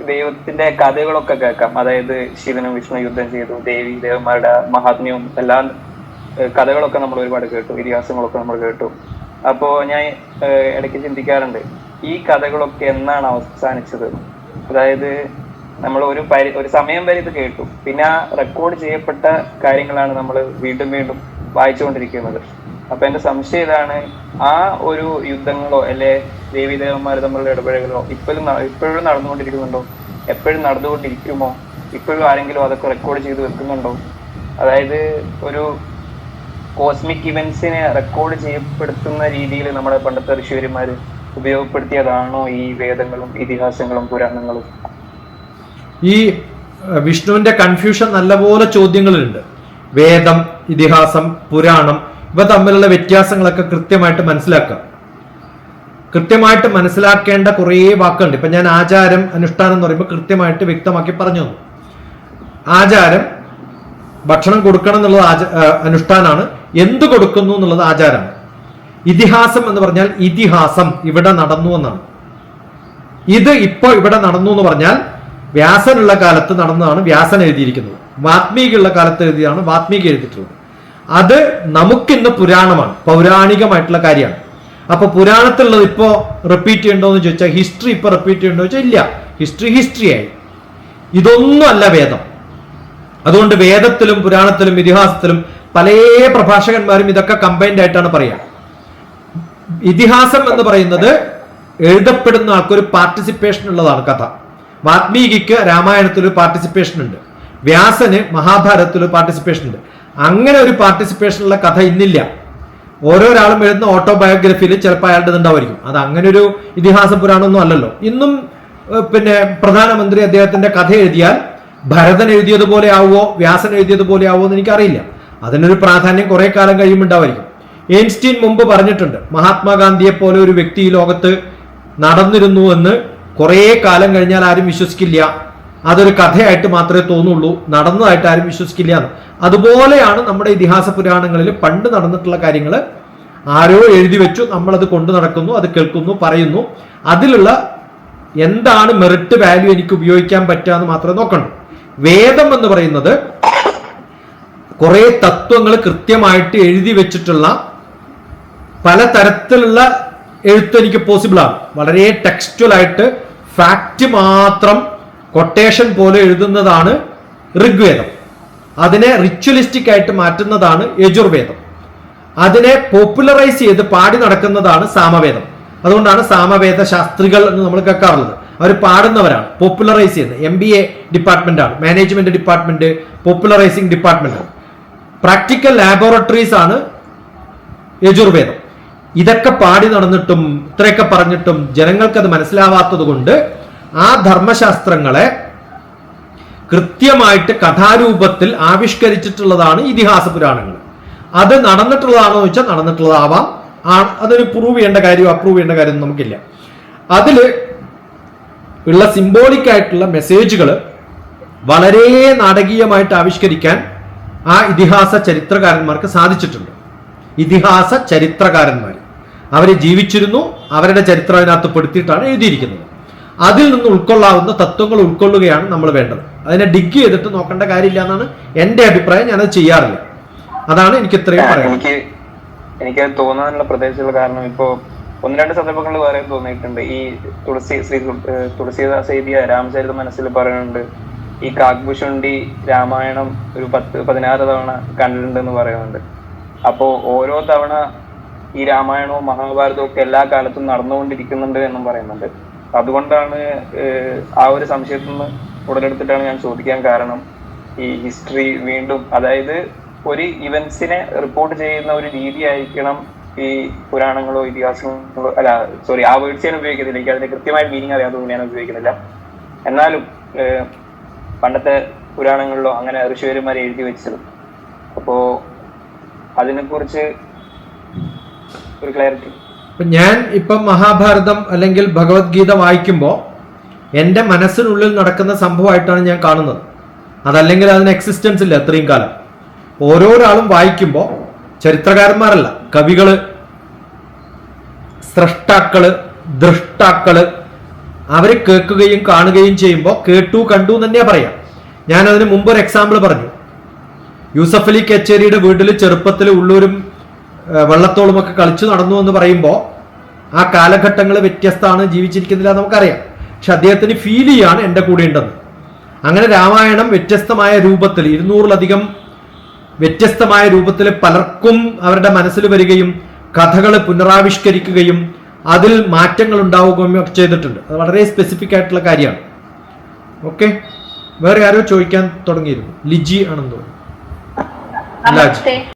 ദൈവത്തിന്റെ കഥകളൊക്കെ കേൾക്കാം. അതായത് ശിവനും വിഷ്ണു യുദ്ധം ചെയ്തു, ദേവി ദേവന്മാരുടെ മഹാത്മ്യവും എല്ലാ കഥകളൊക്കെ നമ്മൾ ഒരുപാട് കേട്ടു, ഇതിഹാസങ്ങളൊക്കെ നമ്മൾ കേട്ടു. അപ്പോ ഞാൻ ഇടയ്ക്ക് ചിന്തിക്കാറുണ്ട്, ഈ കഥകളൊക്കെ എന്നാണ് അവസാനിച്ചത്? അതായത് നമ്മൾ ഒരു സമയം വരെ ഇത് കേട്ടു, പിന്നെ ആ റെക്കോർഡ് ചെയ്യപ്പെട്ട കാര്യങ്ങളാണ് നമ്മൾ വീണ്ടും വീണ്ടും വായിച്ചുകൊണ്ടിരിക്കുന്നത്. അപ്പൊ എന്റെ സംശയം ഇതാണ്, ആ ഒരു യുദ്ധങ്ങളോ അല്ലെ ദേവീദേവന്മാർ തമ്മിലുള്ള ഇടപെടലുകളോ ഇപ്പോഴും നടന്നുകൊണ്ടിരിക്കുന്നുണ്ടോ? എപ്പോഴും നടന്നുകൊണ്ടിരിക്കുമോ? ഇപ്പോഴും ആരെങ്കിലും അതൊക്കെ റെക്കോർഡ് ചെയ്ത് വെക്കുന്നുണ്ടോ? അതായത് ഒരു കോസ്മിക് ഇവന്റ്സിനെ റെക്കോർഡ് ചെയ്യപ്പെടുത്തുന്ന രീതിയിൽ നമ്മുടെ പണ്ടത്തെ ഋഷിവര്യന്മാര് ഉപയോഗപ്പെടുത്തിയതാണോ ഈ വേദങ്ങളും ഇതിഹാസങ്ങളും പുരാണങ്ങളും? ഈ വിഷ്ണുവിന്റെ കൺഫ്യൂഷൻ നല്ലപോലെ ചോദ്യങ്ങളുണ്ട്. വേദം, ഇതിഹാസം, പുരാണം ഇവ തമ്മിലുള്ള വ്യത്യാസങ്ങളൊക്കെ കൃത്യമായിട്ട് മനസ്സിലാക്കേണ്ട കുറേ വാക്കുണ്ട്. ഇപ്പൊ ഞാൻ ആചാരം, അനുഷ്ഠാനം എന്ന് പറയുമ്പോൾ കൃത്യമായിട്ട് വ്യക്തമാക്കി പറഞ്ഞു തന്നു. ആചാരം, ഭക്ഷണം കൊടുക്കണം എന്നുള്ളത് അനുഷ്ഠാനാണ്. എന്ത് കൊടുക്കുന്നു എന്നുള്ളത് ആചാരമാണ്. ഇതിഹാസം എന്ന് പറഞ്ഞാൽ ഇതിഹാസം ഇവിടെ നടന്നു എന്നാണ്. ഇത് ഇപ്പൊ ഇവിടെ നടന്നു എന്ന് പറഞ്ഞാൽ വ്യാസനുള്ള കാലത്ത് നടന്നതാണ് വ്യാസൻ എഴുതിയിരിക്കുന്നത്. വാത്മീകിയുള്ള കാലത്ത് എഴുതിയതാണ് വാത്മീകി എഴുതിയിട്ടുള്ളത്. അത് നമുക്കിന്ന് പുരാണമാണ്, പൗരാണികമായിട്ടുള്ള കാര്യമാണ്. അപ്പൊ പുരാണത്തിലുള്ളത് ഇപ്പോ റിപ്പീറ്റ് ചെയ്യണ്ടോ എന്ന് ചോദിച്ചാൽ, ഹിസ്റ്ററി ഇപ്പൊ റിപ്പീറ്റ് ചെയ്യണ്ടോ ചോദിച്ചാൽ ഇല്ല. ഹിസ്റ്ററിയായി. ഇതൊന്നും അല്ല വേദം. അതുകൊണ്ട് വേദത്തിലും പുരാണത്തിലും ഇതിഹാസത്തിലും പല പ്രഭാഷകന്മാരും ഇതൊക്കെ കമ്പൈൻഡ് ആയിട്ടാണ് പറയുക. ഇതിഹാസം എന്ന് പറയുന്നത് എഴുതപ്പെടുന്ന ആൾക്കൊരു പാർട്ടിസിപ്പേഷൻ ഉള്ളതാണ്. കഥ വാത്മീകിക്ക് രാമായണത്തിലൊരു പാർട്ടിസിപ്പേഷൻ ഉണ്ട്, വ്യാസന് മഹാഭാരതത്തിലൊരു പാർട്ടിസിപ്പേഷൻ ഉണ്ട്. അങ്ങനെ ഒരു പാർട്ടിസിപ്പേഷൻ ഉള്ള കഥ ഇന്നില്ല. ഓരോരാളും എഴുതുന്ന ഓട്ടോബയോഗ്രഫിയിൽ ചിലപ്പോൾ അയാളുടെ ഉണ്ടാവുമായിരിക്കും. അത് അങ്ങനെ ഒരു ഇതിഹാസ പുരാണമൊന്നും അല്ലല്ലോ. ഇന്നും പിന്നെ പ്രധാനമന്ത്രി അദ്ദേഹത്തിന്റെ കഥ എഴുതിയാൽ ഭരതൻ എഴുതിയതുപോലെ ആവുമോ വ്യാസൻ എഴുതിയതുപോലെ ആവുമോ എന്ന് എനിക്കറിയില്ല. അതിനൊരു പ്രാധാന്യം കുറെ കാലം കഴിയുമുണ്ടാവായിരിക്കും. എയിൻസ്റ്റീൻ മുമ്പ് പറഞ്ഞിട്ടുണ്ട്, മഹാത്മാഗാന്ധിയെ പോലെ ഒരു വ്യക്തി ഈ ലോകത്ത് നടന്നിരുന്നു എന്ന് കുറെ കാലം കഴിഞ്ഞാൽ ആരും വിശ്വസിക്കില്ല. അതൊരു കഥയായിട്ട് മാത്രമേ തോന്നുള്ളൂ, നടന്നതായിട്ട് ആരും വിശ്വസിക്കില്ല എന്ന്. അതുപോലെയാണ് നമ്മുടെ ഇതിഹാസ പുരാണങ്ങളിൽ പണ്ട് നടന്നിട്ടുള്ള കാര്യങ്ങൾ ആരോ എഴുതി വെച്ചു, നമ്മളത് കൊണ്ടു നടക്കുന്നു, അത് കേൾക്കുന്നു, പറയുന്നു. അതിലുള്ള എന്താണ് മെറിറ്റ് വാല്യൂ എനിക്ക് ഉപയോഗിക്കാൻ പറ്റുക എന്ന് മാത്രമേ നോക്കണ്ടു. വേദം എന്ന് പറയുന്നത് കുറെ തത്വങ്ങൾ കൃത്യമായിട്ട് എഴുതി വെച്ചിട്ടുള്ള പലതരത്തിലുള്ള എഴുത്ത് എനിക്ക് പോസിബിൾ ആണ്. വളരെ ടെക്സ്റ്റുവൽ ആയിട്ട് ഫാക്റ്റ് മാത്രം കൊട്ടേഷൻ പോലെ എഴുതുന്നതാണ് ഋഗ്വേദം. അതിനെ റിച്വലിസ്റ്റിക് ആയിട്ട് മാറ്റുന്നതാണ് യജുർവേദം. അതിനെ പോപ്പുലറൈസ് ചെയ്ത് പാടി നടക്കുന്നതാണ് സാമവേദം. അതുകൊണ്ടാണ് സാമവേദ ശാസ്ത്രികൾ എന്ന് നമ്മൾ കേൾക്കാറുള്ളത്. അവർ പാടുന്നവരാണ്, പോപ്പുലറൈസ് ചെയ്യുന്നത്. MBA ഡിപ്പാർട്ട്മെന്റ് ആണ്, മാനേജ്മെന്റ് ഡിപ്പാർട്ട്മെന്റ്, പോപ്പുലറൈസിംഗ് ഡിപ്പാർട്ട്മെന്റ് ആണ്. പ്രാക്ടിക്കൽ ലാബോറട്ടറീസ് ആണ് യജുർവേദം. ഇതൊക്കെ പാടി നടന്നിട്ടും ഇത്രയൊക്കെ പറഞ്ഞിട്ടും ജനങ്ങൾക്ക് അത് മനസ്സിലാവാത്തത് കൊണ്ട് ആ ധർമ്മശാസ്ത്രങ്ങളെ കൃത്യമായിട്ട് കഥാരൂപത്തിൽ ആവിഷ്കരിച്ചിട്ടുള്ളതാണ് ഇതിഹാസ പുരാണങ്ങൾ. അത് നടന്നിട്ടുള്ളതാണോ എന്ന് വെച്ചാൽ നടന്നിട്ടുള്ളതാവാം. അതൊരു പ്രൂവ് ചെയ്യേണ്ട കാര്യം അപ്രൂവ് ചെയ്യേണ്ട കാര്യം നമുക്കില്ല. അതിൽ ഉള്ള സിംബോളിക് ആയിട്ടുള്ള മെസ്സേജുകൾ വളരെ നാടകീയമായിട്ട് ആവിഷ്കരിക്കാൻ ആ ഇതിഹാസ ചരിത്രകാരന്മാർക്ക് സാധിച്ചിട്ടുണ്ട്. ഇതിഹാസ ചരിത്രകാരന്മാർ അവര് ജീവിച്ചിരുന്നു, അവരുടെ ചരിത്രം അതിനകത്ത് പെടുത്തിയിട്ടാണ് എഴുതിയിരിക്കുന്നത്. അതിൽ നിന്ന് ഉൾക്കൊള്ളാവുന്ന തത്വങ്ങൾ ഉൾക്കൊള്ളുകയാണ് നമ്മൾ വേണ്ടത്. അതിനെ ഡിഗ് ചെയ്തിട്ട് നോക്കേണ്ട കാര്യമില്ല എന്നാണ് എന്റെ അഭിപ്രായം. ഞാനത് ചെയ്യാറില്ല. അതാണ് എനിക്ക് ഇത്രയും പറയാം. എനിക്ക് തോന്നാനുള്ള പ്രത്യേകിച്ചുള്ള കാരണം ഇപ്പോ ഒന്ന് രണ്ട് സന്ദർഭങ്ങളിൽ വേറെ തോന്നിയിട്ടുണ്ട്. ഈ തുളസീദാസ് എഴുതിയ രാമചരിത മനസ്സിൽ പറയുന്നുണ്ട്, ഈ കാക്ഭുഷുണ്ടി രാമായണം ഒരു 10-16 തവണ കണ്ടിട്ടുണ്ടെന്ന് പറയുന്നുണ്ട്. അപ്പോ ഓരോ തവണ ഈ രാമായണവും മഹാഭാരതവും ഒക്കെ എല്ലാ കാലത്തും നടന്നുകൊണ്ടിരിക്കുന്നുണ്ട് എന്നും പറയുന്നുണ്ട്. അതുകൊണ്ടാണ് ആ ഒരു സംശയത്തിൽ നിന്ന് ഉടലെടുത്തിട്ടാണ് ഞാൻ ചോദിക്കാൻ കാരണം, ഈ ഹിസ്റ്ററി വീണ്ടും, അതായത് ഒരു ഇവന്റ്സിനെ റിപ്പോർട്ട് ചെയ്യുന്ന ഒരു രീതി ആയിരിക്കണം ഈ പുരാണങ്ങളോ ഇതിഹാസങ്ങളോ ആ വേർഡ്സ് ഞാൻ ഉപയോഗിക്കുന്നില്ല. എനിക്ക് അതിന്റെ കൃത്യമായ മീനിങ് അറിയാത്തതുകൊണ്ട് ഞാൻ ഉപയോഗിക്കുന്നില്ല. എന്നാലും പണ്ടത്തെ പുരാണങ്ങളിലോ അങ്ങനെ ഋഷിവര്യന്മാരെ എഴുതി വെച്ചത്. അപ്പോ അതിനെക്കുറിച്ച് ഒരു ക്ലാരിറ്റി. ഞാൻ ഇപ്പം മഹാഭാരതം അല്ലെങ്കിൽ ഭഗവത്ഗീത വായിക്കുമ്പോൾ എൻ്റെ മനസ്സിനുള്ളിൽ നടക്കുന്ന സംഭവമായിട്ടാണ് ഞാൻ കാണുന്നത്. അതല്ലെങ്കിൽ അതിന് എക്സിസ്റ്റൻസ് ഇല്ല അത്രയും കാലം. ഓരോരാളും വായിക്കുമ്പോൾ ചരിത്രകാരന്മാരല്ല, കവികള്, സ്രഷ്ടാക്കള്, ദൃഷ്ടാക്കള്, അവർ കേൾക്കുകയും കാണുകയും ചെയ്യുമ്പോൾ കേട്ടു കണ്ടു എന്ന് തന്നെയാ പറയാം. ഞാൻ അതിന് മുമ്പ് ഒരു എക്സാമ്പിൾ പറഞ്ഞു. യൂസഫ് അലി കച്ചേരിയുടെ വീട്ടിൽ ചെറുപ്പത്തിൽ ഉള്ളൂരും വെള്ളത്തോളും ഒക്കെ കളിച്ചു നടന്നു എന്ന് പറയുമ്പോൾ ആ കാലഘട്ടങ്ങൾ വ്യത്യസ്തമാണ്, ജീവിച്ചിരിക്കുന്നില്ല നമുക്കറിയാം. പക്ഷെ അദ്ദേഹത്തിന് ഫീൽ ചെയ്യാണ് എൻ്റെ കൂടെ ഉണ്ടെന്ന്. അങ്ങനെ രാമായണം വ്യത്യസ്തമായ രൂപത്തിൽ 200-ലധികം വ്യത്യസ്തമായ രൂപത്തിൽ പലർക്കും അവരുടെ മനസ്സിൽ വരികയും കഥകൾ പുനരാവിഷ്കരിക്കുകയും അതിൽ മാറ്റങ്ങൾ ഉണ്ടാവുകയും ഒക്കെ ചെയ്തിട്ടുണ്ട്. അത് വളരെ സ്പെസിഫിക് ആയിട്ടുള്ള കാര്യമാണ്. ഓക്കെ, വേറെ ആരോ ചോദിക്കാൻ തുടങ്ങിയിരുന്നു. ലിജി ആണെന്ന് തോന്നുന്നു.